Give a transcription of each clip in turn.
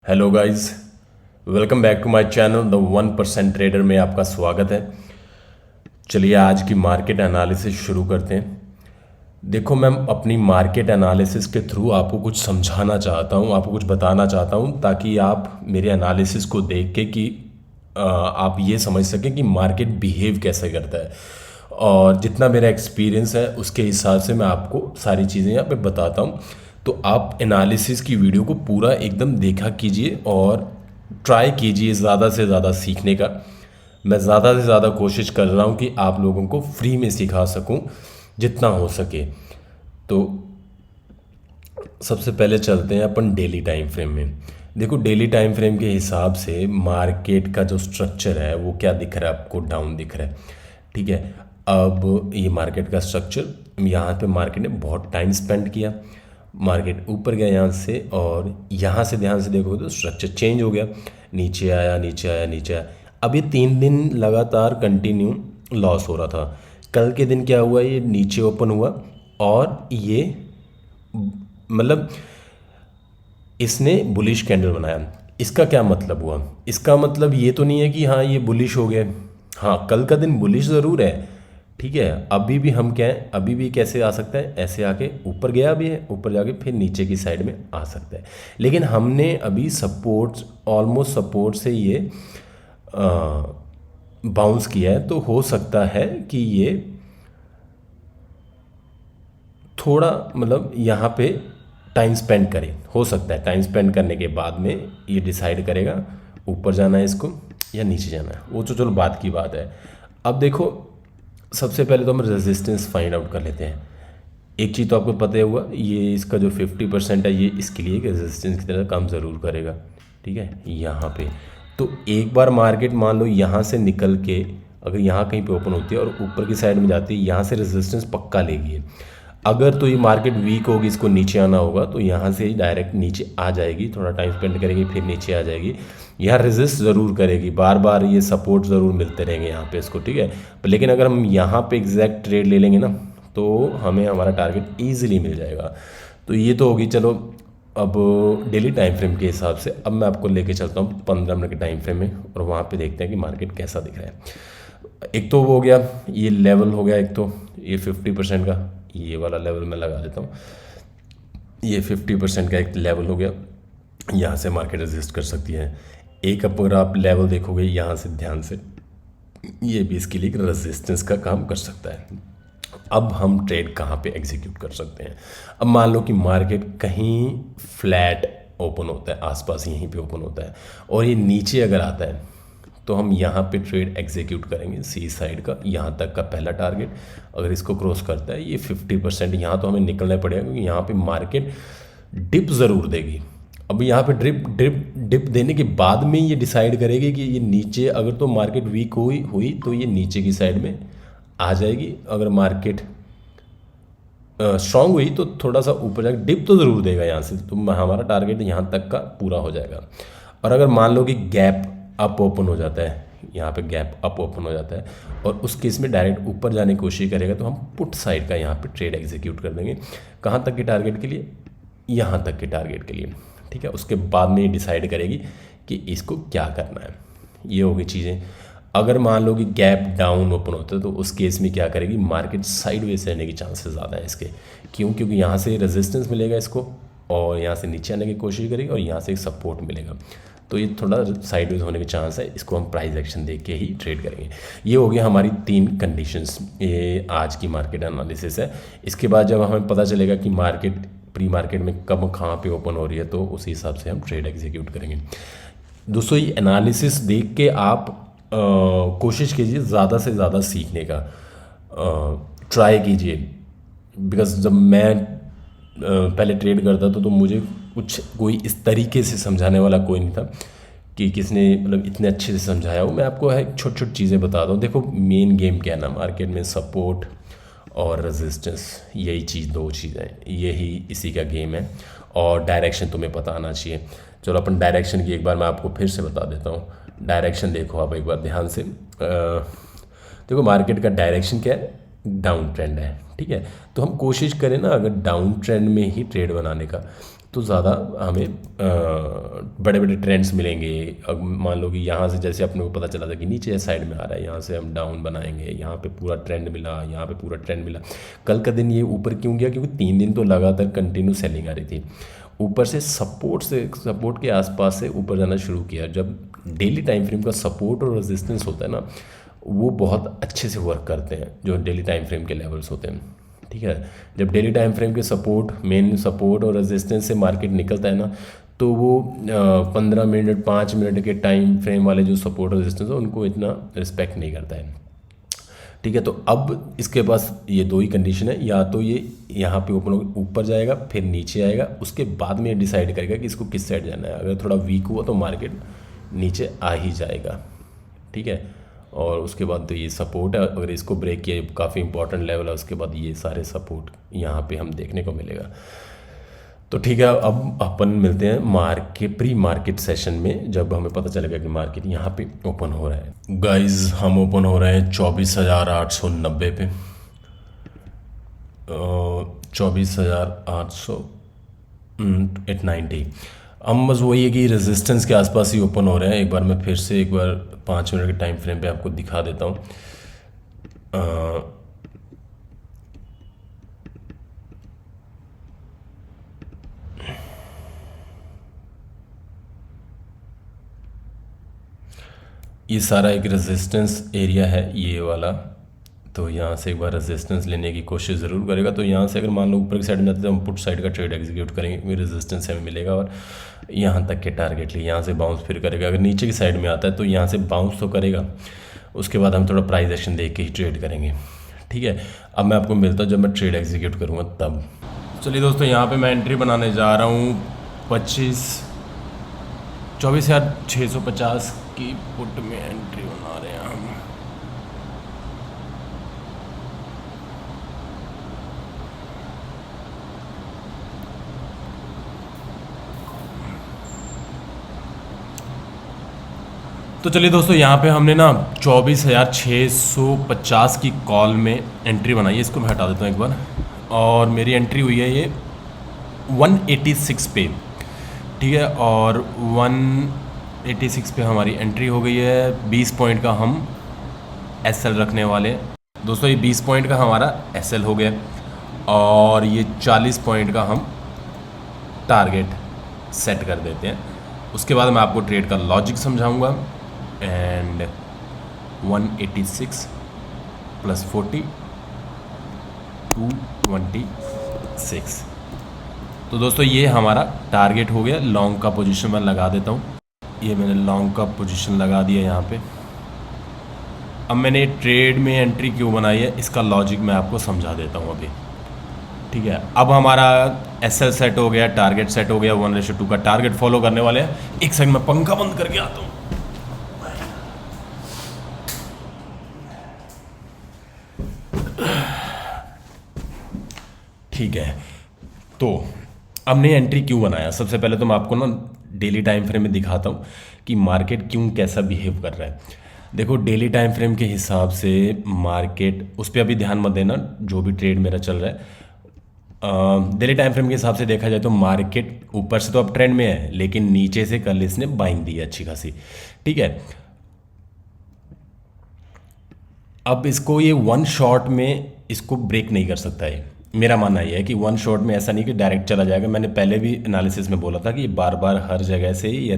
Hello guys, welcome back to my channel the 1% trader में आपका स्वागत है। चलिए आज की मार्केट एनालिसिस शुरू करते हैं। देखो, मैं अपनी मार्केट एनालिसिस के थ्रू आपको कुछ समझाना चाहता हूँ, आपको कुछ बताना चाहता हूँ ताकि आप मेरे एनालिसिस को देख के कि आप ये समझ सकें कि मार्केट बिहेव कैसे करता है। और जितना मेरा एक्सपीरियंस है उसके हिसाब से मैं आपको सारी चीज़ें यहाँ पे बताता हूँ। तो आप एनालिसिस की वीडियो को पूरा एकदम देखा कीजिए और ट्राई कीजिए ज़्यादा से ज़्यादा सीखने का। मैं ज़्यादा से ज़्यादा कोशिश कर रहा हूँ कि आप लोगों को फ्री में सिखा सकूँ जितना हो सके। तो सबसे पहले चलते हैं अपन डेली टाइम फ्रेम में। देखो, डेली टाइम फ्रेम के हिसाब से मार्केट का जो स्ट्रक्चर है वो क्या दिख रहा है आपको, डाउन दिख रहा है। ठीक है, अब ये मार्केट का स्ट्रक्चर, यहाँ पे मार्केट ने बहुत टाइम स्पेंड किया, मार्केट ऊपर गया यहाँ से, और यहाँ से ध्यान से देखोगे तो स्ट्रक्चर चेंज हो गया, नीचे आया नीचे आया नीचे आया। अब ये 3 दिन लगातार कंटिन्यू लॉस हो रहा था। कल के दिन क्या हुआ, ये नीचे ओपन हुआ और ये मतलब इसने बुलिश कैंडल बनाया। इसका क्या मतलब हुआ, इसका मतलब ये तो नहीं है कि हाँ ये बुलिश हो गया। हाँ, कल का दिन बुलिश ज़रूर है, ठीक है। अभी भी हम क्या है, अभी भी कैसे आ सकता है, ऐसे आके ऊपर गया भी है, ऊपर जाके फिर नीचे की साइड में आ सकता है। लेकिन हमने अभी सपोर्ट, ऑलमोस्ट सपोर्ट से ये बाउंस किया है, तो हो सकता है कि ये थोड़ा मतलब यहाँ पे टाइम स्पेंड करें। हो सकता है टाइम स्पेंड करने के बाद में ये डिसाइड करेगा ऊपर जाना है इसको या नीचे जाना है, वो तो चलो बात की बात है। अब देखो, सबसे पहले तो हम रेजिस्टेंस फाइंड आउट कर लेते हैं। एक चीज़ तो आपको पता ही हुआ, ये इसका जो 50% है ये इसके लिए रेजिस्टेंस की तरह काम ज़रूर करेगा। ठीक है, यहाँ पे तो एक बार मार्केट मान लो यहाँ से निकल के अगर यहाँ कहीं पे ओपन होती है और ऊपर की साइड में जाती है, यहाँ से रेजिस्टेंस पक्का लेगी। अगर तो ये मार्केट वीक होगी, इसको नीचे आना होगा, तो यहाँ से डायरेक्ट नीचे आ जाएगी, थोड़ा टाइम स्पेंड करेगी फिर नीचे आ जाएगी। यहाँ रेजिस्ट ज़रूर करेगी, बार बार ये सपोर्ट ज़रूर मिलते रहेंगे यहाँ पे इसको, ठीक है। लेकिन अगर हम यहाँ पे एग्जैक्ट ट्रेड ले लेंगे ना, तो हमें हमारा टारगेट ईजिली मिल जाएगा। तो ये तो होगी। चलो, अब डेली टाइम फ्रेम के हिसाब से अब मैं आपको लेके चलता हूँ 15 मिनट के टाइम फ्रेम में, और वहाँ पे देखते हैं कि मार्केट कैसा दिख रहा है। एक तो वो हो गया, ये लेवल हो गया, एक तो ये 50% का ये वाला लेवल मैं लगा देता हूँ। ये 50% का एक लेवल हो गया, यहाँ से मार्केट रेजिस्ट कर सकती है। एक अगर आप लेवल देखोगे यहाँ से ध्यान से, ये भी इसके लिए रेजिस्टेंस का काम कर सकता है। अब हम ट्रेड कहाँ पे एग्जीक्यूट कर सकते हैं। अब मान लो कि मार्केट कहीं फ्लैट ओपन होता है, आसपास यहीं पे ओपन होता है, और ये नीचे अगर आता है तो हम यहाँ पे ट्रेड एग्जीक्यूट करेंगे। सी साइड का यहाँ तक का पहला टारगेट अगर इसको क्रॉस करता है, ये 50%, यहाँ तो हमें निकलना पड़ेगा क्योंकि यहाँ पे मार्केट डिप ज़रूर देगी। अब यहाँ पे डिप देने के बाद में ये डिसाइड करेगी कि ये नीचे, अगर तो मार्केट वीक हुई हुई तो ये नीचे की साइड में आ जाएगी। अगर मार्केट स्ट्रांग हुई तो थोड़ा सा ऊपर जाकर डिप तो ज़रूर देगा यहाँ से, तो हमारा टारगेट यहाँ तक का पूरा हो जाएगा। और अगर मान लो कि गैप अप ओपन हो जाता है, यहाँ पे गैप अप ओपन हो जाता है और उस केस में डायरेक्ट ऊपर जाने की कोशिश करेगा, तो हम पुट साइड का यहाँ पे ट्रेड एग्जीक्यूट कर देंगे। कहाँ तक के टारगेट के लिए, यहाँ तक के टारगेट के लिए, ठीक है। उसके बाद में ये डिसाइड करेगी कि इसको क्या करना है। ये होगी चीज़ें। अगर मान लो कि गैप डाउन ओपन होता है तो उस केस में क्या करेगी, मार्केट साइडवेज रहने की चांसेस ज़्यादा है इसके। क्यों? क्योंकि यहाँ से रेजिस्टेंस मिलेगा इसको, और यहाँ से नीचे आने की कोशिश करेगी, और यहाँ से एक सपोर्ट मिलेगा, तो ये थोड़ा साइडवेज होने के चांस है। इसको हम प्राइस एक्शन देख के ही ट्रेड करेंगे। ये हो गया हमारी 3 कंडीशंस, ये आज की मार्केट एनालिसिस है। इसके बाद जब हमें पता चलेगा कि मार्केट प्री मार्केट में कब कहाँ पे ओपन हो रही है, तो उसी हिसाब से हम ट्रेड एग्जीक्यूट करेंगे। दोस्तों, ये एनालिसिस देख के आप कोशिश कीजिए ज़्यादा से ज़्यादा सीखने का, ट्राई कीजिए। बिकॉज जब मैं पहले ट्रेड करता था तो मुझे कोई इस तरीके से समझाने वाला कोई नहीं था कि किसने मतलब इतने अच्छे से समझाया हो। मैं आपको है छोटी छोटी चीज़ें बताता हूँ। देखो, मेन गेम क्या है ना मार्केट में, सपोर्ट और रेजिस्टेंस, यही चीज़, 2 चीज़ें, यही इसी का गेम है। और डायरेक्शन तुम्हें पता आना चाहिए। चलो अपन डायरेक्शन की एक बार मैं आपको फिर से बता देता हूँ। डायरेक्शन देखो आप एक बार ध्यान से। देखो, मार्केट का डायरेक्शन क्या है, डाउन ट्रेंड है, ठीक है। तो हम कोशिश करें ना अगर डाउन ट्रेंड में ही ट्रेड बनाने का, तो ज़्यादा हमें बड़े बड़े ट्रेंड्स मिलेंगे। अब मान लो कि यहाँ से जैसे अपने को पता चला था कि नीचे साइड में आ रहा है, यहाँ से हम डाउन बनाएंगे, यहाँ पे पूरा ट्रेंड मिला, यहाँ पे पूरा ट्रेंड मिला। कल का दिन ये ऊपर क्यों गया? क्योंकि 3 दिन तो लगातार कंटिन्यू सेलिंग आ रही थी। ऊपर से सपोर्ट के आसपास से ऊपर जाना शुरू किया। जब डेली टाइम फ्रेम का सपोर्ट और रेजिस्टेंस होता है ना, वो बहुत अच्छे से वर्क करते हैं, जो डेली टाइम फ्रेम के लेवल्स होते हैं। ठीक है, जब डेली टाइम फ्रेम के मेन सपोर्ट और रेजिस्टेंस से मार्केट निकलता है ना, तो वो 15 मिनट 5 मिनट के टाइम फ्रेम वाले जो सपोर्ट रेजिस्टेंस है उनको इतना रिस्पेक्ट नहीं करता है। ठीक है, तो अब इसके पास ये दो ही कंडीशन है, या तो ये यहाँ पे ऊपर जाएगा फिर नीचे आएगा, उसके बाद में ये डिसाइड करेगा कि इसको किस साइड जाना है। अगर थोड़ा वीक हुआ तो मार्केट नीचे आ ही जाएगा। ठीक है, और उसके बाद तो ये सपोर्ट है, अगर इसको ब्रेक किया काफ़ी इंपॉर्टेंट लेवल है, उसके बाद ये सारे सपोर्ट यहाँ पे हम देखने को मिलेगा। तो ठीक है, अब अपन मिलते हैं प्री मार्केट सेशन में, जब हमें पता चलेगा कि मार्केट यहाँ पे ओपन हो रहा है। गाइस, हम ओपन हो रहे हैं 24,890 पे, 24,890। हम बस वही है कि रेजिस्टेंस के आसपास ही ओपन हो रहे हैं। एक बार मैं फिर से 5 मिनट के टाइम फ्रेम पे आपको दिखा देता हूँ। ये सारा एक रेजिस्टेंस एरिया है, ये वाला। तो यहाँ से एक बार रेजिस्टेंस लेने की कोशिश ज़रूर करेगा। तो यहाँ से अगर मान लो ऊपर की साइड में जाते हैं तो हम पुट साइड का ट्रेड एग्जीक्यूट करेंगे, क्योंकि रेजिस्टेंस हमें मिलेगा और यहाँ तक के टारगेट लिए यहाँ से बाउंस फिर करेगा। अगर नीचे की साइड में आता है तो यहाँ से बाउंस तो करेगा, उसके बाद हम थोड़ा प्राइस एक्शन देख के ही ट्रेड करेंगे। ठीक है, अब मैं आपको मिलता हूँ जब मैं ट्रेड एग्जीक्यूट करूँगा तब। चलिए दोस्तों, यहाँ पर मैं एंट्री बनाने जा रहा हूँ 24,650 की पुट में एंट्री बना रहे हैं हम। तो चलिए दोस्तों, यहाँ पे हमने ना 24,650 की कॉल में एंट्री बनाई है। इसको मैं हटा देता हूँ एक बार, और मेरी एंट्री हुई है ये 186 पे। ठीक है, और 186 पे हमारी एंट्री हो गई है। 20 पॉइंट का हम एसएल रखने वाले दोस्तों। ये 20 पॉइंट का हमारा एसएल हो गया, और ये 40 पॉइंट का हम टारगेट सेट कर देते हैं। उसके बाद मैं आपको ट्रेड का लॉजिक समझाऊंगा। एंड 186 + 40 226। तो दोस्तों, ये हमारा टारगेट हो गया। लॉन्ग का पोजीशन मैं लगा देता हूँ। ये मैंने लॉन्ग का पोजीशन लगा दिया यहाँ पे। अब मैंने ट्रेड में एंट्री क्यों बनाई है, इसका लॉजिक मैं आपको समझा देता हूँ अभी। ठीक है, अब हमारा एसएल सेट हो गया, टारगेट सेट हो गया। 1:2 का टारगेट फॉलो करने वाले हैं। एक सेकंड में पंखा बंद करके आता हूँ। ठीक है, तो हमने एंट्री क्यों बनाया? सबसे पहले तो मैं आपको ना डेली टाइम फ्रेम में दिखाता हूँ कि मार्केट क्यों कैसा बिहेव कर रहा है। देखो, डेली टाइम फ्रेम के हिसाब से मार्केट, उस पर अभी ध्यान मत देना जो भी ट्रेड मेरा चल रहा है। डेली टाइम फ्रेम के हिसाब से देखा जाए तो मार्केट ऊपर से तो अब ट्रेंड में है, लेकिन नीचे से कल इसने बाइंग दी है अच्छी खासी। ठीक है, अब इसको ये वन शॉट में इसको ब्रेक नहीं कर सकता है। मेरा मानना यह है कि वन शॉट में ऐसा नहीं कि डायरेक्ट चला जाएगा। मैंने पहले भी एनालिसिस में बोला था कि ये बार बार हर जगह से ये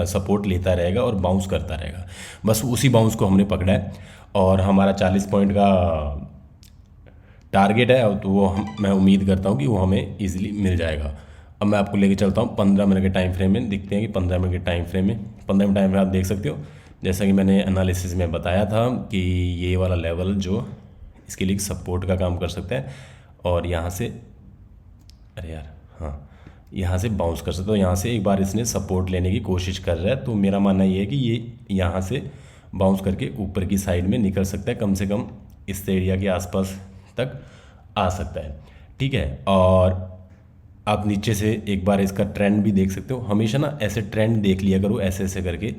सपोर्ट लेता रहेगा और बाउंस करता रहेगा। बस उसी बाउंस को हमने पकड़ा है, और हमारा 40 पॉइंट का टारगेट है, तो वो मैं उम्मीद करता हूँ कि वो हमें ईजिली मिल जाएगा। अब मैं आपको लेके चलता हूँ 15 मिनट के टाइम फ्रेम में। देखते हैं कि 15 मिनट के टाइम फ्रेम में 15 मिनट टाइम फ्रेम आप देख सकते हो, जैसा कि मैंने एनालिसिस में बताया था कि ये वाला लेवल जो इसके लिए सपोर्ट का काम कर सकता है, और यहाँ से यहाँ से बाउंस कर सकते हो। यहाँ से एक बार इसने सपोर्ट लेने की कोशिश कर रहा है, तो मेरा मानना ये है कि ये यहाँ से बाउंस करके ऊपर की साइड में निकल सकता है, कम से कम इस एरिया के आसपास तक आ सकता है। ठीक है, और आप नीचे से एक बार इसका ट्रेंड भी देख सकते हो। हमेशा ना ऐसे ट्रेंड देख लिया करो, ऐसे ऐसे करके,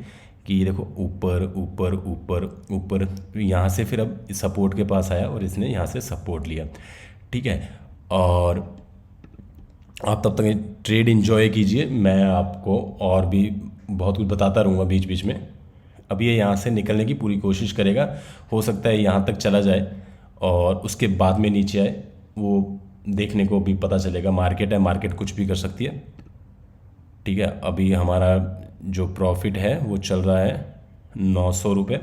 कि देखो ऊपर ऊपर ऊपर ऊपर, यहाँ से फिर अब सपोर्ट के पास आया और इसने यहाँ से सपोर्ट लिया। ठीक है, और आप तब तक ट्रेड एंजॉय कीजिए, मैं आपको और भी बहुत कुछ बताता रहूँगा बीच बीच में। अब ये यहाँ से निकलने की पूरी कोशिश करेगा, हो सकता है यहाँ तक चला जाए और उसके बाद में नीचे आए, वो देखने को भी पता चलेगा। मार्केट है, मार्केट कुछ भी कर सकती है। ठीक है, अभी हमारा जो प्रॉफिट है वो चल रहा है 900 रुपये।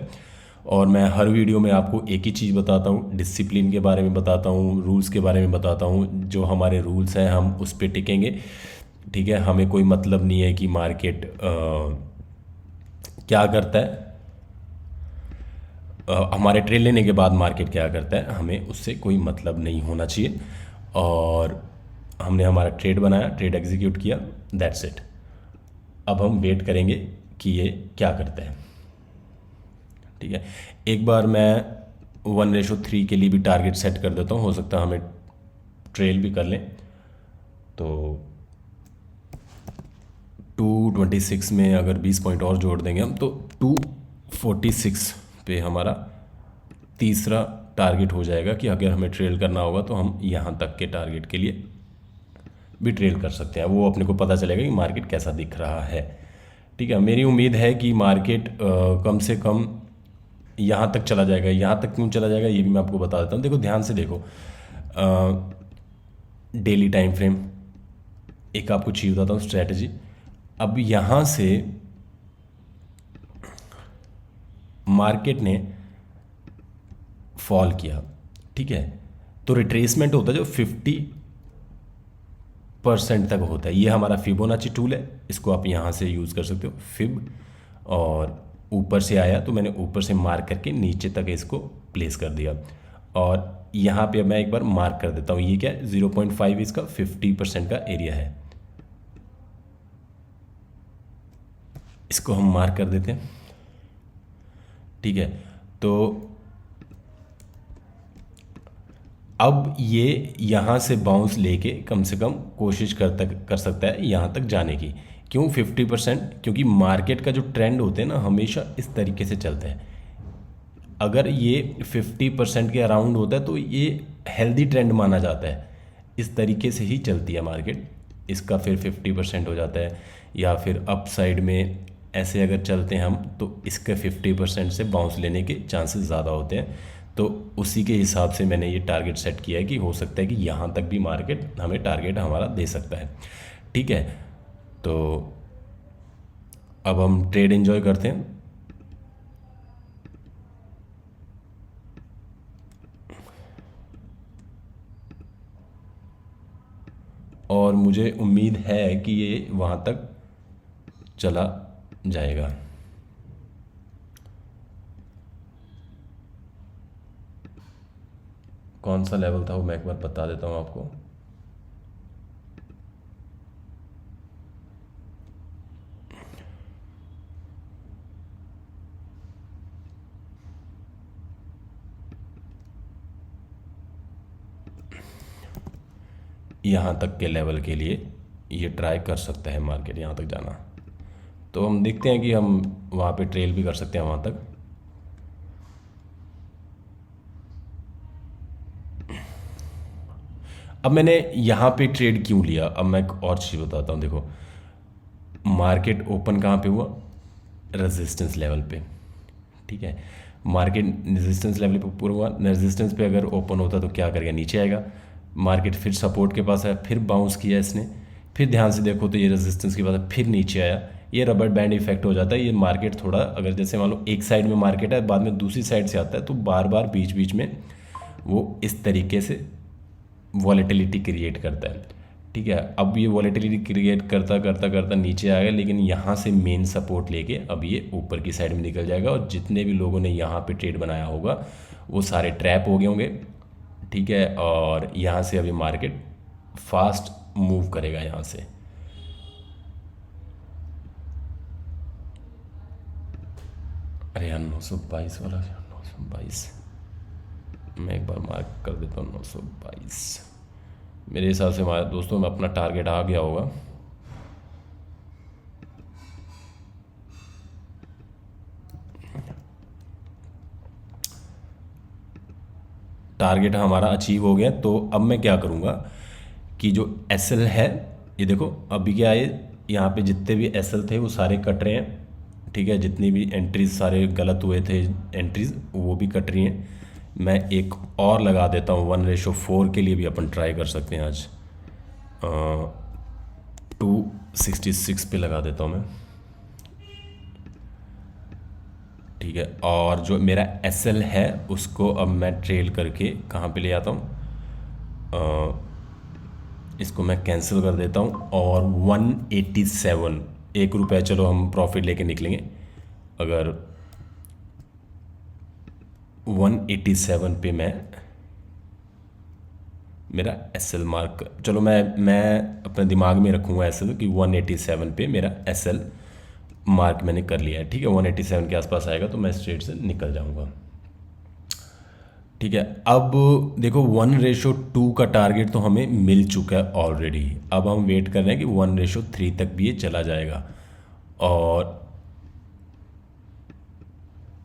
और मैं हर वीडियो में आपको एक ही चीज़ बताता हूँ, डिसिप्लिन के बारे में बताता हूँ, रूल्स के बारे में बताता हूँ। जो हमारे रूल्स हैं हम उस पर टिकेंगे। ठीक है, हमें कोई मतलब नहीं है कि मार्केट क्या करता है, हमारे ट्रेड लेने के बाद मार्केट क्या करता है, हमें उससे कोई मतलब नहीं होना चाहिए। और हमने हमारा ट्रेड बनाया, ट्रेड एग्जीक्यूट किया, दैट्स इट। अब हम वेट करेंगे कि ये क्या करता है। ठीक है, एक बार मैं 1:3 के लिए भी टारगेट सेट कर देता हूँ, हो सकता है हमें ट्रेल भी कर लें। तो 226 में अगर 20 पॉइंट और जोड़ देंगे हम तो 246 पे हमारा तीसरा टारगेट हो जाएगा कि अगर हमें ट्रेल करना होगा तो हम यहाँ तक के टारगेट के लिए भी ट्रेल कर सकते हैं। वो अपने को पता चलेगा कि मार्केट कैसा दिख रहा है। ठीक है, मेरी उम्मीद है कि मार्केट कम से कम यहाँ तक चला जाएगा। यहाँ तक क्यों चला जाएगा ये भी मैं आपको बता देता हूँ। देखो, ध्यान से देखो, डेली टाइम फ्रेम एक आपको चीज़ बताता हूँ, स्ट्रैटेजी। अब यहाँ से मार्केट ने फॉल किया, ठीक है, तो रिट्रेसमेंट होता है जो 50% तक होता है। ये हमारा फिबोनाची टूल है, इसको आप यहाँ से यूज़ कर सकते हो, फिब। और ऊपर से आया तो मैंने ऊपर से मार्क करके नीचे तक इसको प्लेस कर दिया। और यहाँ पे मैं एक बार मार्क कर देता हूँ, ये क्या है, 0.5 इसका 50% का एरिया है। इसको हम मार्क कर देते हैं। ठीक है, तो अब ये यहाँ से बाउंस लेके कम से कम कोशिश कर सकता है यहाँ तक जाने की। क्यों 50%? क्योंकि मार्केट का जो ट्रेंड होते हैं ना, हमेशा इस तरीके से चलते हैं। अगर ये 50% के अराउंड होता है तो ये हेल्दी ट्रेंड माना जाता है। इस तरीके से ही चलती है मार्केट। इसका फिर 50% हो जाता है, या फिर अप साइड में ऐसे अगर चलते हैं हम तो इसके 50% से बाउंस लेने के चांसेस ज़्यादा होते हैं। तो उसी के हिसाब से मैंने ये टारगेट सेट किया है कि हो सकता है कि यहाँ तक भी मार्केट हमें टारगेट हमारा दे सकता है। ठीक है, तो अब हम ट्रेड एंजॉय करते हैं। और मुझे उम्मीद है कि ये वहाँ तक चला जाएगा। कौन सा लेवल था वो मैं एक बार बता देता हूँ आपको। यहाँ तक के लेवल के लिए ये ट्राई कर सकता है मार्केट, यहाँ तक जाना। तो हम देखते हैं कि हम वहाँ पे ट्रेल भी कर सकते हैं वहाँ तक। अब मैंने यहाँ पे ट्रेड क्यों लिया, अब मैं एक और चीज़ बताता हूँ। देखो, मार्केट ओपन कहाँ पे हुआ, रेजिस्टेंस लेवल पे। ठीक है, मार्केट रेजिस्टेंस लेवल पे ऊपर हुआ, रेजिस्टेंस पे अगर ओपन होता तो क्या करेगा, नीचे आएगा। मार्केट फिर सपोर्ट के पास आया, फिर बाउंस किया इसने, फिर ध्यान से देखो तो ये रेजिस्टेंस के बाद फिर नीचे आया। ये रबर बैंड इफेक्ट हो जाता है। ये मार्केट थोड़ा, अगर जैसे मान लो एक साइड में मार्केट है, बाद में दूसरी साइड से आता है, तो बार बार बीच बीच में वो इस तरीके से वॉलेटिलिटी क्रिएट करता है। ठीक है, अब ये वॉलेटिलिटी क्रिएट करता करता करता नीचे आ गया, लेकिन यहाँ से मेन सपोर्ट लेके अब ये ऊपर की साइड में निकल जाएगा। और जितने भी लोगों ने यहाँ पे ट्रेड बनाया होगा वो सारे ट्रैप हो गए होंगे। ठीक है, और यहाँ से अभी मार्केट फास्ट मूव करेगा यहाँ से। अरे यार 922 वाला, 922 मैं एक बार मार्क कर देता हूँ, 922। मेरे हिसाब से हमारे दोस्तों में अपना टारगेट आ गया होगा। टारगेट हमारा अचीव हो गया। तो अब मैं क्या करूँगा कि जो एस एल है, ये देखो अभी क्या है, यहाँ पे जितने भी एस एल थे वो सारे कट रहे हैं। ठीक है, जितनी भी एंट्रीज सारे गलत हुए थे एंट्रीज वो भी कट रही हैं। मैं एक और लगा देता हूँ 1:4 के लिए भी अपन ट्राई कर सकते हैं आज। 266 पे लगा देता हूँ मैं। ठीक है, और जो मेरा एस एल है उसको अब मैं ट्रेल करके कहाँ पे ले आता हूँ, इसको मैं कैंसिल कर देता हूँ और 187, 1 रुपये चलो हम प्रॉफिट लेके निकलेंगे। अगर 187 पे मैं मेरा एस एल मार्क, चलो मैं अपने दिमाग में रखूँगा एस एल कि 187 पे मेरा एस एल मार्क मैंने कर लिया है। ठीक है, 187 के आसपास आएगा तो मैं इस ट्रेड से निकल जाऊँगा। ठीक है, अब देखो 1:2 का टारगेट तो हमें मिल चुका है ऑलरेडी। अब हम वेट कर रहे हैं कि 1:3 तक भी ये चला जाएगा, और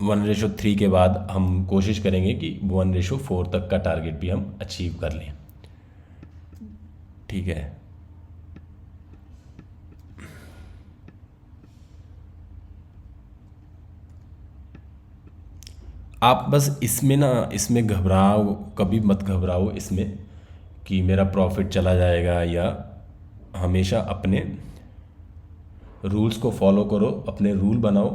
1:3 के बाद हम कोशिश करेंगे कि 1:4 तक का टारगेट भी हम अचीव कर लें। ठीक है, आप बस इसमें घबराओ, कभी मत घबराओ इसमें कि मेरा प्रॉफिट चला जाएगा, या हमेशा अपने रूल्स को फॉलो करो, अपने रूल बनाओ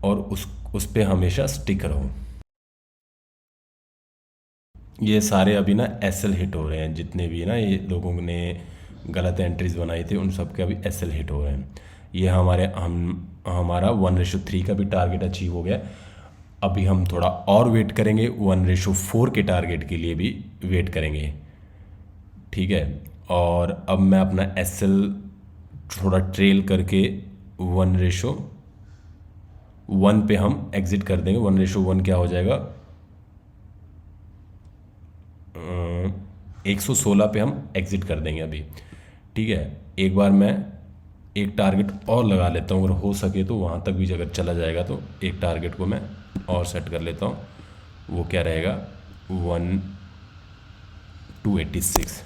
और उस पे हमेशा स्टिक रहो। ये सारे अभी ना एस एल हिट हो रहे हैं, जितने भी ना ये लोगों ने गलत एंट्रीज बनाई थी उन सब के अभी एस एल हिट हो रहे हैं। ये हमारा 1:3 का भी टारगेट अचीव हो गया। अभी हम थोड़ा और वेट करेंगे, 1:4 के टारगेट के लिए भी वेट करेंगे। ठीक है, और अब मैं अपना एस एल थोड़ा ट्रेल करके 1:1 पे हम एग्ज़िट कर देंगे। 1:1 क्या हो जाएगा, 116 पे हम एग्ज़िट कर देंगे अभी। ठीक है, एक बार मैं एक टारगेट और लगा लेता हूँ, अगर हो सके तो वहाँ तक भी अगर चला जाएगा तो एक टारगेट को मैं और सेट कर लेता हूँ। वो क्या रहेगा, 286।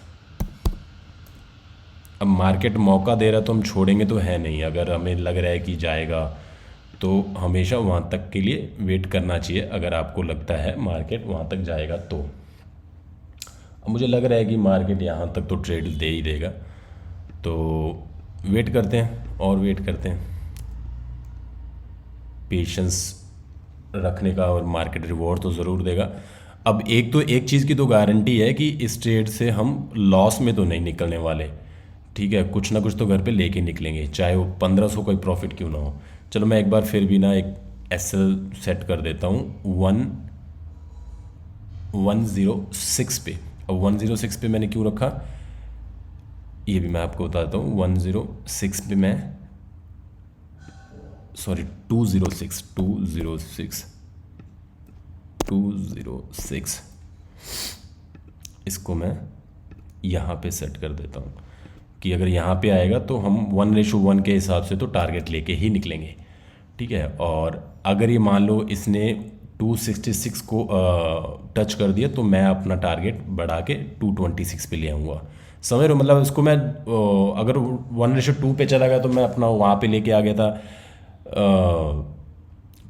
अब मार्केट मौका दे रहा तो हम छोड़ेंगे तो है नहीं, अगर हमें लग रहा है कि जाएगा तो हमेशा वहाँ तक के लिए वेट करना चाहिए, अगर आपको लगता है मार्केट वहाँ तक जाएगा तो। अब मुझे लग रहा है कि मार्केट यहाँ तक तो ट्रेड दे ही देगा, तो वेट करते हैं और वेट करते हैं। पेशेंस रखने का, और मार्केट रिवॉर्ड तो ज़रूर देगा। अब एक चीज़ की तो गारंटी है कि इस ट्रेड से हम लॉस में तो नहीं निकलने वाले। ठीक है, कुछ ना कुछ तो घर पे लेके निकलेंगे, चाहे वो 1500 कोई प्रॉफिट क्यों ना हो। चलो मैं एक बार फिर भी ना एक एस एल सेट कर देता हूँ 106 पे। और 106 पे मैंने क्यों रखा ये भी मैं आपको बताता हूँ। 106 पे मैं, सॉरी 206 इसको मैं यहाँ पे सेट कर देता हूँ कि अगर यहाँ पे आएगा तो हम 1:1 के हिसाब से तो टारगेट लेके ही निकलेंगे। ठीक है, और अगर ये मान लो इसने 266 को टच कर दिया तो मैं अपना टारगेट बढ़ा के 226 पे ले आऊँगा। समझ रहे हो, मतलब इसको मैं अगर 1:2 पे चला गया तो मैं अपना वहाँ पे लेके आ गया था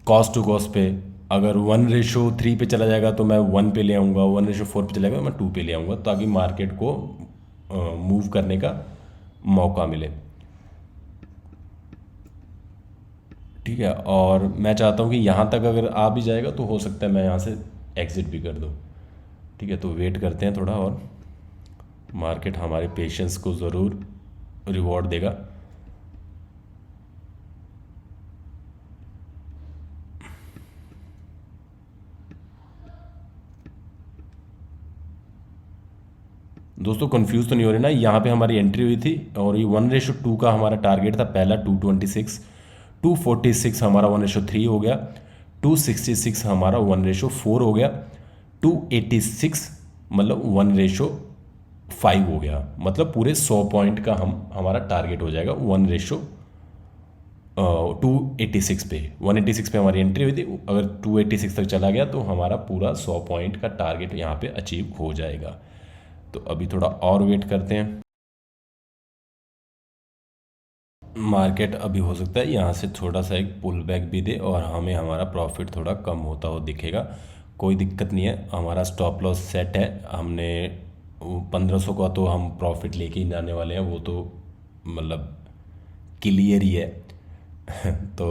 कॉस्ट टू कॉस्ट पे। अगर 1:3 पे चला जाएगा तो मैं 1 पे ले आऊँगा, 1:4 पे चला जाएगा मैं 2 पे ले आऊँगा, ताकि मार्केट को मूव करने का मौका मिले। ठीक है, और मैं चाहता हूँ कि यहाँ तक अगर आ भी जाएगा तो हो सकता है मैं यहाँ से एग्ज़िट भी कर दूँ। ठीक है, तो वेट करते हैं थोड़ा, और मार्केट हमारे पेशेंस को ज़रूर रिवॉर्ड देगा। दोस्तों कंफ्यूज तो नहीं हो रही ना, यहाँ पे हमारी एंट्री हुई थी और ये 1:2 का हमारा टारगेट था पहला 226, 246 हमारा 1:3 हो गया, 266 हमारा 1:4 हो गया, 286 मतलब 1:5 हो गया। मतलब पूरे 100 पॉइंट का हमारा टारगेट हो जाएगा 286 पे। 186 पे हमारी एंट्री हुई थी, अगर 286 तक चला गया तो हमारा पूरा 100 पॉइंट का टारगेट यहाँ पे अचीव हो जाएगा। तो अभी थोड़ा और वेट करते हैं। मार्केट अभी हो सकता है यहाँ से थोड़ा सा एक पुल बैक भी दे और हमें हमारा प्रॉफिट थोड़ा कम होता हुआ दिखेगा। कोई दिक्कत नहीं है, हमारा स्टॉप लॉस सेट है। हमने 1500 का तो हम प्रॉफिट लेके ही जाने वाले हैं, वो तो मतलब क्लियर ही है। तो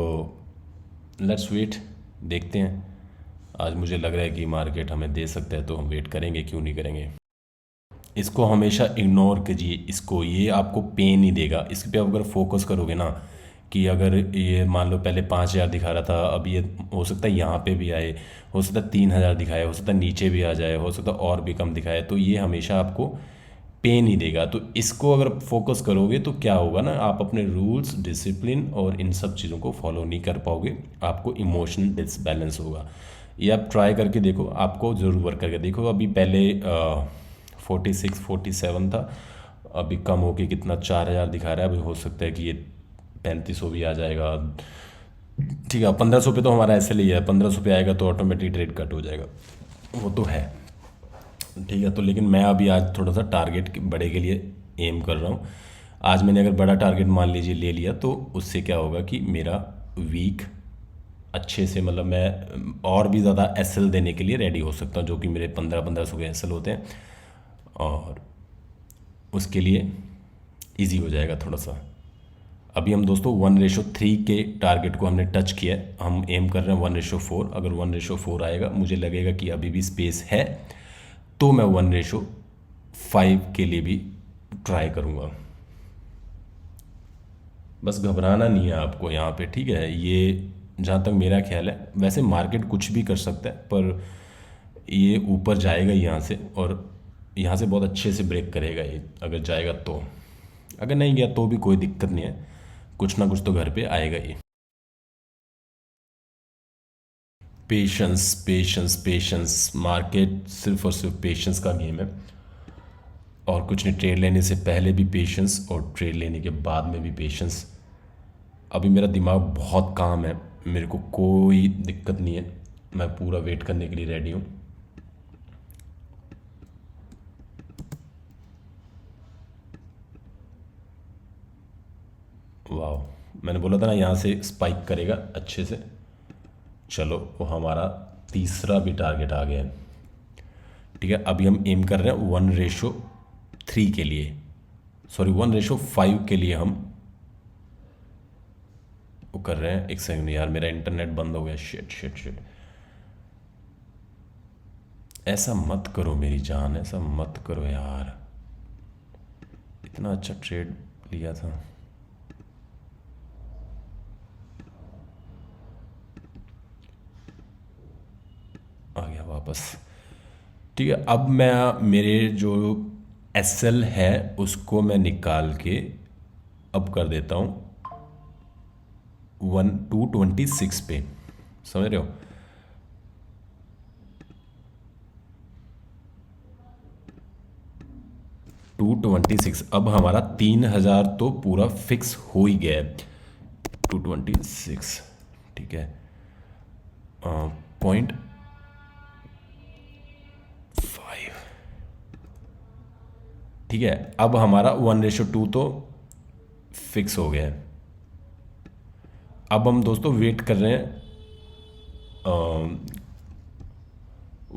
लेट्स वेट, देखते हैं। आज मुझे लग रहा है कि मार्केट हमें दे सकता है, तो हम वेट करेंगे, क्यों नहीं करेंगे। इसको हमेशा इग्नोर कीजिए, इसको, ये आपको पेन ही देगा। इस पे अगर फोकस करोगे ना, कि अगर ये मान लो पहले 5,000 दिखा रहा था, अब ये हो सकता है यहाँ पे भी आए, हो सकता है 3,000 दिखाए, हो सकता है नीचे भी आ जाए, हो सकता है और भी कम दिखाए, तो ये हमेशा आपको पेन ही देगा। तो इसको अगर फोकस करोगे तो क्या होगा ना, आप अपने रूल्स, डिसिप्लिन और इन सब चीज़ों को फॉलो नहीं कर पाओगे, आपको इमोशनल डिसबैलेंस होगा। ये आप ट्राई करके देखो, आपको ज़रूर वर्क करके देखो। अभी पहले 46-47 था, अभी कम होके कितना 4,000 दिखा रहा है। अभी हो सकता है कि ये 3,500 भी आ जाएगा। ठीक है, 1,500 पे तो हमारा ऐसे ही है, 1,500 पे आएगा तो ऑटोमेटिक ट्रेड कट हो जाएगा, वो तो है। ठीक है, तो लेकिन मैं अभी आज थोड़ा सा टारगेट बड़े के लिए एम कर रहा हूँ। आज मैंने अगर बड़ा टारगेट मान लीजिए ले लिया, तो उससे क्या होगा कि मेरा वीक अच्छे से, मतलब मैं और भी ज़्यादा एसएल देने के लिए रेडी हो सकता हूँ, जो कि मेरे 1500 के एसएल होते हैं, और उसके लिए इजी हो जाएगा थोड़ा सा। अभी हम दोस्तों 1:3 के टारगेट को हमने टच किया है, हम एम कर रहे हैं 1:4। अगर 1:4 आएगा, मुझे लगेगा कि अभी भी स्पेस है, तो मैं 1:5 के लिए भी ट्राई करूँगा। बस घबराना नहीं है आपको यहाँ पे, ठीक है। ये जहाँ तक मेरा ख्याल है, वैसे मार्केट कुछ भी कर सकता है, पर ये ऊपर जाएगा यहाँ से, और यहाँ से बहुत अच्छे से ब्रेक करेगा ये, अगर जाएगा तो। अगर नहीं गया तो भी कोई दिक्कत नहीं है, कुछ ना कुछ तो घर पे आएगा ये। Patience, patience, patience. मार्केट सिर्फ और सिर्फ पेशेंस का गेम है, और कुछ नहीं। ट्रेड लेने से पहले भी पेशेंस, और ट्रेड लेने के बाद में भी पेशेंस। अभी मेरा दिमाग बहुत काम है, मेरे को कोई दिक्कत नहीं है, मैं पूरा वेट करने के लिए रेडी हूँ। वाह, मैंने बोला था ना यहाँ से स्पाइक करेगा अच्छे से। चलो, वो हमारा तीसरा भी टारगेट आ गया है। ठीक है, अभी हम एम कर रहे हैं 1:3 के लिए, सॉरी 1:5 के लिए हम वो कर रहे हैं। एक सेकंड यार, मेरा इंटरनेट बंद हो गया। शिट शिट शिट, ऐसा मत करो मेरी जान, ऐसा मत करो यार, इतना अच्छा ट्रेड लिया था। आ गया वापस। ठीक है, अब मैं मेरे जो एसएल है उसको मैं निकाल के अब कर देता हूँ 226 पे, समझ रहे हो। टू 26, अब हमारा 3,000 तो पूरा फिक्स हो ही गया है। 226, ठीक है, 0.5। ठीक है, अब हमारा 1:2 तो फिक्स हो गया है। अब हम दोस्तों वेट कर रहे हैं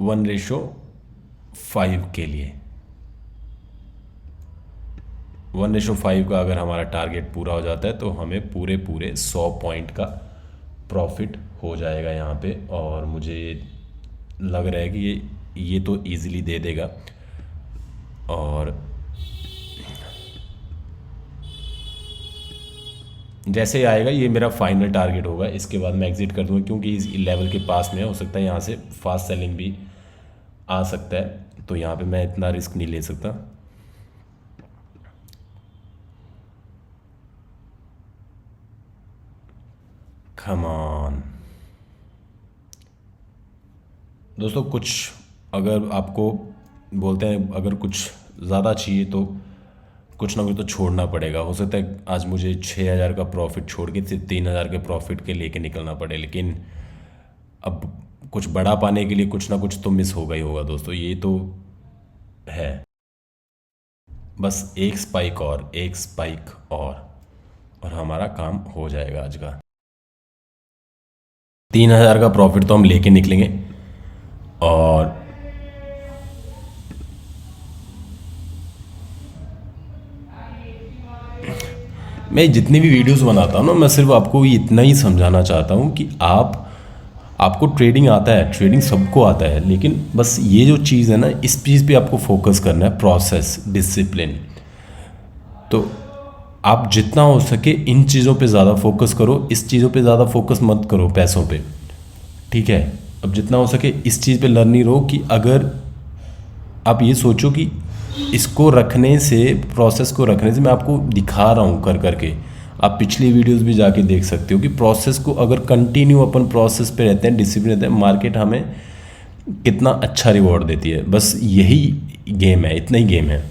1:5 के लिए। 1:5 का अगर हमारा टारगेट पूरा हो जाता है, तो हमें पूरे पूरे 100 पॉइंट का प्रॉफिट हो जाएगा यहाँ पे, और मुझे लग रहा है कि ये तो इजीली दे देगा। और जैसे ही आएगा, ये मेरा फाइनल टारगेट होगा, इसके बाद मैं एग्जिट कर दूंगा, क्योंकि इस लेवल के पास में हो सकता है यहाँ से फास्ट सेलिंग भी आ सकता है, तो यहाँ पे मैं इतना रिस्क नहीं ले सकता। कम ऑन दोस्तों, कुछ अगर आपको बोलते हैं, अगर कुछ ज़्यादा चाहिए तो कुछ ना कुछ तो छोड़ना पड़ेगा। हो सकता है आज मुझे 6,000 का प्रॉफिट छोड़ के सिर्फ 3,000 के प्रॉफिट के लेके निकलना पड़े, लेकिन अब कुछ बड़ा पाने के लिए कुछ ना कुछ तो मिस होगा ही होगा दोस्तों, ये तो है। बस एक स्पाइक और एक स्पाइक और हमारा काम हो जाएगा आज का। 3,000 का प्रॉफिट तो हम लेके निकलेंगे। और मैं जितनी भी वीडियोस बनाता हूँ ना, मैं सिर्फ आपको इतना ही समझाना चाहता हूँ कि आपको ट्रेडिंग आता है, ट्रेडिंग सबको आता है, लेकिन बस ये जो चीज़ है ना, इस चीज़ पे आपको फोकस करना है, प्रोसेस, डिसिप्लिन। तो आप जितना हो सके इन चीज़ों पे ज़्यादा फोकस करो, इस चीज़ों पे ज़्यादा फोकस मत करो, पैसों पे। ठीक है। अब जितना हो सके इस चीज़ पे लर्निंग रहो कि अगर आप ये सोचो कि इसको रखने से, प्रोसेस को रखने से, मैं आपको दिखा रहा हूँ कर करके, आप पिछली वीडियोस भी जाके देख सकते हो कि प्रोसेस को अगर कंटिन्यू अपन प्रोसेस पे रहते हैं, डिसिप्लिन रहते हैं, मार्केट हमें कितना अच्छा रिवॉर्ड देती है। बस यही गेम है, इतना ही गेम है,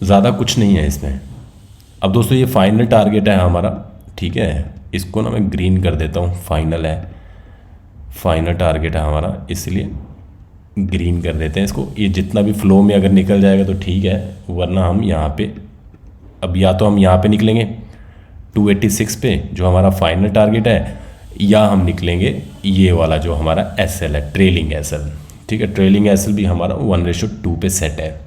ज़्यादा कुछ नहीं है इसमें। अब दोस्तों ये फाइनल टारगेट है हमारा। ठीक है, इसको ना मैं ग्रीन कर देता हूँ, फाइनल है, फाइनल टारगेट है हमारा, इसलिए ग्रीन कर देते हैं इसको। ये जितना भी फ्लो में अगर निकल जाएगा तो ठीक है, वरना हम यहाँ पे, अब या तो हम यहाँ पे निकलेंगे 286 पे जो हमारा फाइनल टारगेट है, या हम निकलेंगे ये वाला जो हमारा एसएल है, ट्रेलिंग एसएल। ठीक है, ट्रेलिंग एसएल भी हमारा 1:2 पे सेट है।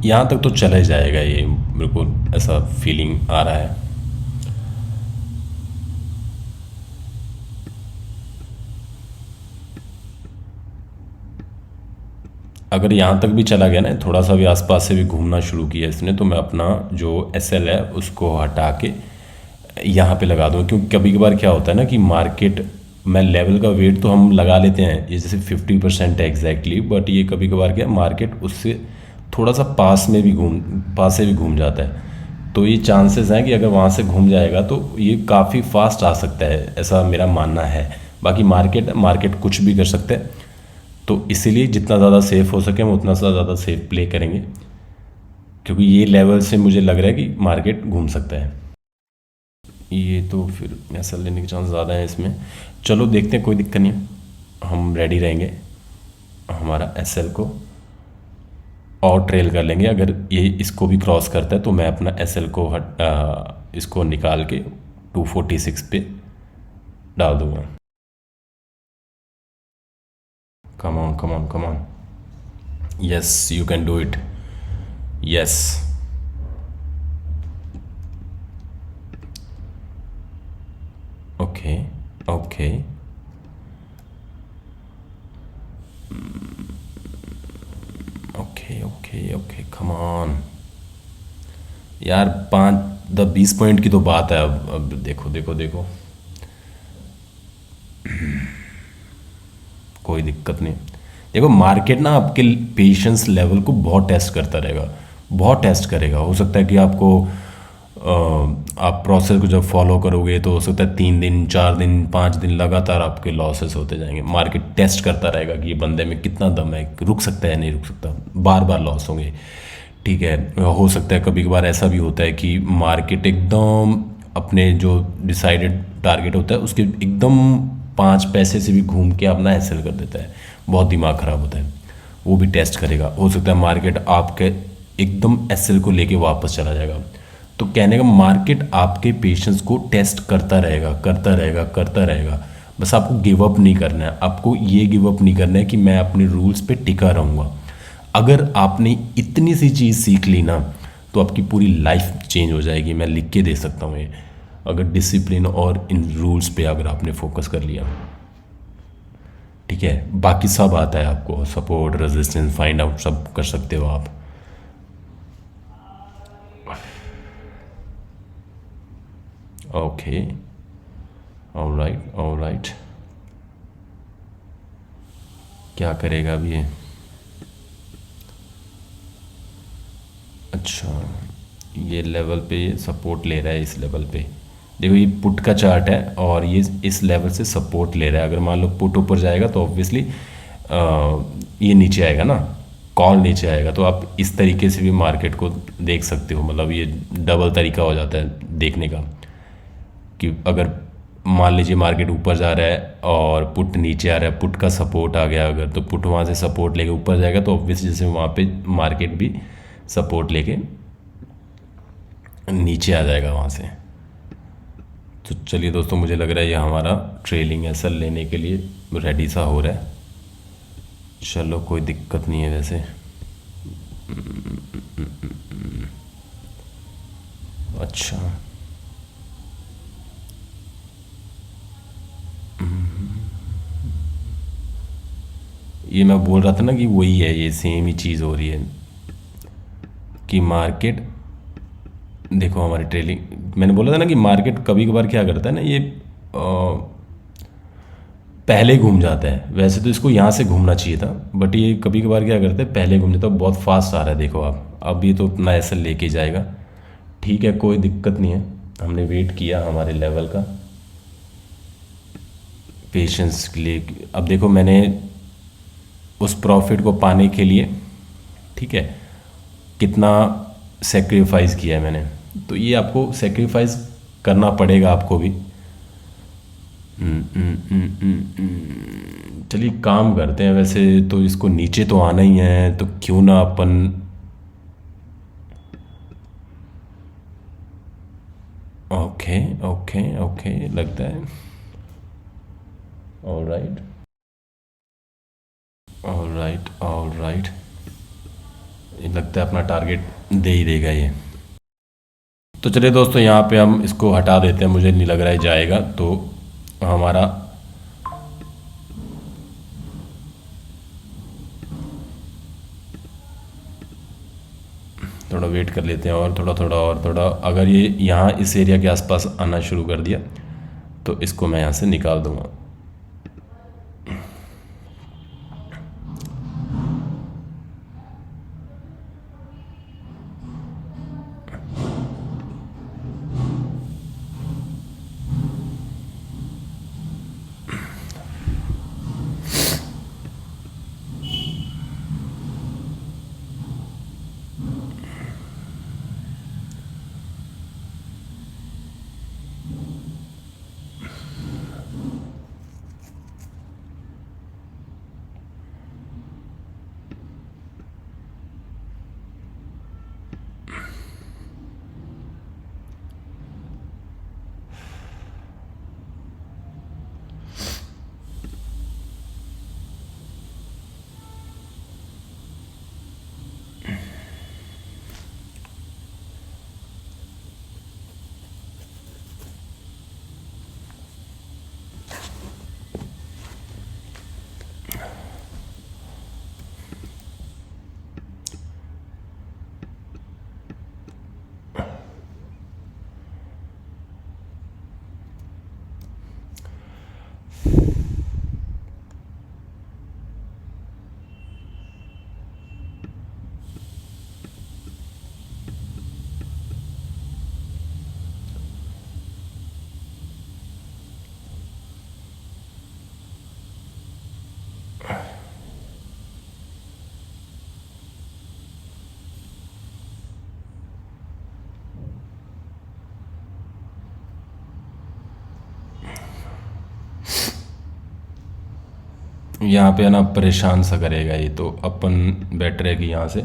यहाँ तक तो चला ही जाएगा, ये बिल्कुल ऐसा फीलिंग आ रहा है। अगर यहाँ तक भी चला गया ना, थोड़ा सा भी आसपास से भी घूमना शुरू किया इसने, तो मैं अपना जो एसएल है उसको हटा के यहाँ पे लगा दूँ। क्योंकि कभी कभार क्या होता है ना कि मार्केट में लेवल का वेट तो हम लगा लेते हैं, ये जैसे 50% है एग्जैक्टली, बट ये कभी कभार क्या, मार्केट उससे थोड़ा सा पास से भी घूम जाता है। तो ये चांसेस हैं कि अगर वहाँ से घूम जाएगा तो ये काफ़ी फास्ट आ सकता है, ऐसा मेरा मानना है। बाकी मार्केट कुछ भी कर सकता है, तो इसीलिए जितना ज़्यादा सेफ़ हो सके हम उतना सा ज़्यादा सेफ प्ले करेंगे, क्योंकि ये लेवल से मुझे लग रहा है कि मार्केट घूम सकता है। ये तो फिर ऐसा लेने के चांस ज़्यादा है इसमें। चलो देखते हैं, कोई दिक्कत नहीं है, हम रेडी रहेंगे हमारा एसएल को और ट्रेल कर लेंगे। अगर ये इसको भी क्रॉस करता है तो मैं अपना एसएल को इसको निकाल के 246 पे डाल दूंगा। Come on come on come on, yes you can do it, yes. Okay okay, okay okay okay, come on यार, 5-20 पॉइंट की तो बात है। अब देखो देखो देखो, कोई दिक्कत नहीं। देखो मार्केट ना आपके पेशेंस लेवल को बहुत टेस्ट करता रहेगा, बहुत टेस्ट करेगा। हो सकता है कि आप प्रोसेस को जब फॉलो करोगे तो हो सकता है 3 दिन 4 दिन 5 दिन लगातार आपके लॉसेस होते जाएंगे। मार्केट टेस्ट करता रहेगा कि ये बंदे में कितना दम है, रुक सकता है नहीं रुक सकता, बार बार लॉस होंगे। ठीक है, हो सकता है कभी कभार ऐसा भी होता है कि मार्केट एकदम अपने जो डिसाइडेड टारगेट होता है उसके एकदम 5 पैसे से भी घूम के अपना एसएल कर देता है, बहुत दिमाग ख़राब होता है। वो भी टेस्ट करेगा। हो सकता है मार्केट आपके एकदम एसएल को लेके वापस चला जाएगा। तो कहने का मार्केट आपके पेशेंस को टेस्ट करता रहेगा करता रहेगा करता रहेगा। बस आपको गिव अप नहीं करना है, आपको ये गिव अप नहीं करना है कि मैं अपने रूल्स पे टिका रहूँगा। अगर आपने इतनी सी चीज़ सीख ली ना तो आपकी पूरी लाइफ चेंज हो जाएगी, मैं लिख के दे सकता हूँ ये। अगर डिसिप्लिन और इन रूल्स पे अगर आपने फोकस कर लिया, ठीक है, बाकी सब आता है आपको, सपोर्ट, रेजिस्टेंस, फाइंड आउट सब कर सकते हो आप। ओके, ऑलराइट ऑलराइट, क्या करेगा अभी ये? अच्छा, ये लेवल पे ये सपोर्ट ले रहा है, इस लेवल पे देखो, ये पुट का चार्ट है और ये इस लेवल से सपोर्ट ले रहा है। अगर मान लो पुट ऊपर जाएगा तो ऑब्वियसली ये नीचे आएगा ना, कॉल नीचे आएगा। तो आप इस तरीके से भी मार्केट को देख सकते हो, मतलब ये डबल तरीका हो जाता है देखने का कि अगर मान लीजिए मार्केट ऊपर जा रहा है और पुट नीचे आ रहा है, पुट का सपोर्ट आ गया अगर, तो पुट वहाँ से सपोर्ट लेके ऊपर जाएगा, तो ऑब्वियस जैसे वहाँ पे मार्केट भी सपोर्ट लेके नीचे आ जाएगा वहाँ से। तो चलिए दोस्तों, मुझे लग रहा है ये हमारा ट्रेलिंग एसएल लेने के लिए रेडी सा हो रहा है। चलो कोई दिक्कत नहीं है वैसे। अच्छा, ये मैं बोल रहा था ना कि वही है, ये सेम ही चीज़ हो रही है कि मार्केट देखो हमारी ट्रेलिंग, मैंने बोला था ना कि मार्केट कभी कभार क्या करता है ना, ये पहले घूम जाता है। वैसे तो इसको यहाँ से घूमना चाहिए था, बट ये कभी कभार क्या करता है पहले घूम जाता है। बहुत फास्ट आ रहा है देखो आप, अब ये तो अपना ऐसा लेके जाएगा। ठीक है, कोई दिक्कत नहीं है, हमने वेट किया हमारे लेवल का पेशेंस के लिए। अब देखो मैंने उस प्रॉफिट को पाने के लिए, ठीक है, कितना सेक्रीफाइस किया है मैंने, तो ये आपको सेक्रीफाइस करना पड़ेगा आपको भी। चलिए काम करते हैं, वैसे तो इसको नीचे तो आना ही है, तो क्यों ना अपन ओके ओके ओके लगता है। ऑलराइट ऑलराइट ऑलराइट, ये लगता है अपना टारगेट दे ही देगा ये। तो चलिए दोस्तों, यहाँ पे हम इसको हटा देते हैं, मुझे नहीं लग रहा है जाएगा। तो हमारा थोड़ा वेट कर लेते हैं और थोड़ा, अगर ये यहाँ इस एरिया के आसपास आना शुरू कर दिया तो इसको मैं यहाँ से निकाल दूँगा। यहाँ पे है ना परेशान सा करेगा ये, तो अपन बेटर है कि यहाँ से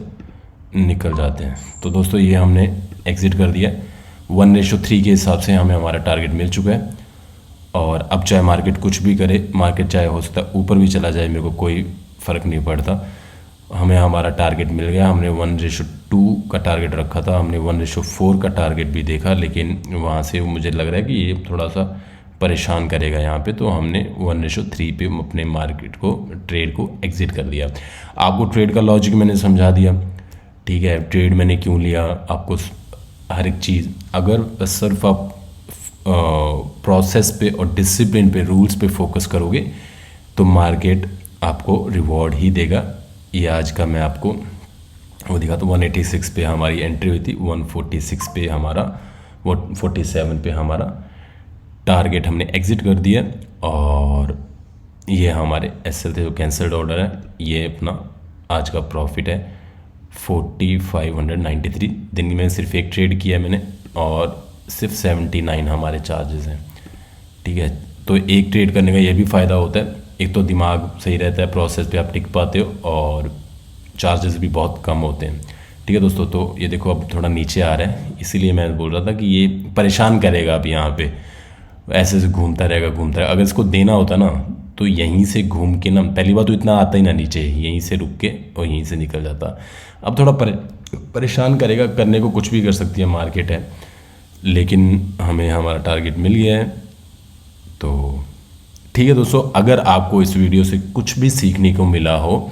निकल जाते हैं। तो दोस्तों ये हमने एग्ज़िट कर दिया, 1:3 के हिसाब से हमें हमारा टारगेट मिल चुका है। और अब चाहे मार्केट कुछ भी करे, मार्केट चाहे हो सकता है ऊपर भी चला जाए, मेरे को कोई फ़र्क नहीं पड़ता, हमें हमारा टारगेट मिल गया। हमने 1:2 का टारगेट रखा था, हमने 1:4 का टारगेट भी देखा, लेकिन वहाँ से मुझे लग रहा है कि ये थोड़ा सा परेशान करेगा यहाँ पे, तो हमने 1:3 पे अपने मार्केट को, ट्रेड को एग्ज़िट कर दिया। आपको ट्रेड का लॉजिक मैंने समझा दिया, ठीक है, ट्रेड मैंने क्यों लिया आपको हर एक चीज़। अगर सिर्फ आप प्रोसेस पे और डिसिप्लिन पे, रूल्स पे फोकस करोगे तो मार्केट आपको रिवॉर्ड ही देगा। ये आज का मैं आपको वो दिखा, तो 186 पे हमारी एंट्री हुई थी, 146 पे हमारा, 147 पे हमारा टारगेट हमने एग्ज़िट कर दिया। और ये हमारे एसएल थे जो कैंसल्ड ऑर्डर है, ये अपना आज का प्रॉफिट है 4593। दिन में सिर्फ एक ट्रेड किया है मैंने और सिर्फ 79 हमारे चार्जेस हैं। ठीक है, तो एक ट्रेड करने का ये भी फ़ायदा होता है, एक तो दिमाग सही रहता है, प्रोसेस पे आप टिक पाते हो और चार्जेस भी बहुत कम होते हैं। ठीक है दोस्तों, तो ये देखो अब थोड़ा नीचे आ रहा है, इसीलिए मैं बोल रहा था कि ये परेशान करेगा अब यहाँ पे, ऐसे से घूमता रहेगा। अगर इसको देना होता ना तो यहीं से घूम के ना, पहली बार तो इतना आता ही ना नीचे, यहीं से रुक के और यहीं से निकल जाता। अब थोड़ा परेशान करेगा, करने को कुछ भी कर सकती है, मार्केट है, लेकिन हमें हमारा टारगेट मिल गया है। तो ठीक है दोस्तों, अगर आपको इस वीडियो से कुछ भी सीखने को मिला हो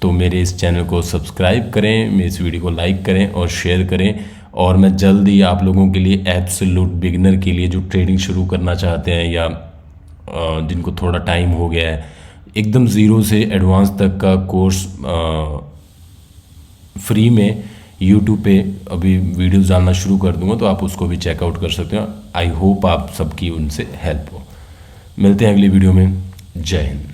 तो मेरे इस चैनल को सब्सक्राइब करें, मेरे इस वीडियो को लाइक करें और शेयर करें। और मैं जल्द ही आप लोगों के लिए एब्सोल्यूट बिगिनर के लिए, जो ट्रेडिंग शुरू करना चाहते हैं या जिनको थोड़ा टाइम हो गया है, एकदम ज़ीरो से एडवांस तक का कोर्स फ्री में यूट्यूब पे अभी वीडियोस डालना शुरू कर दूंगा, तो आप उसको भी चेकआउट कर सकते हो। आई होप आप सबकी उनसे हेल्प हो। मिलते हैं अगली वीडियो में। जय हिंद।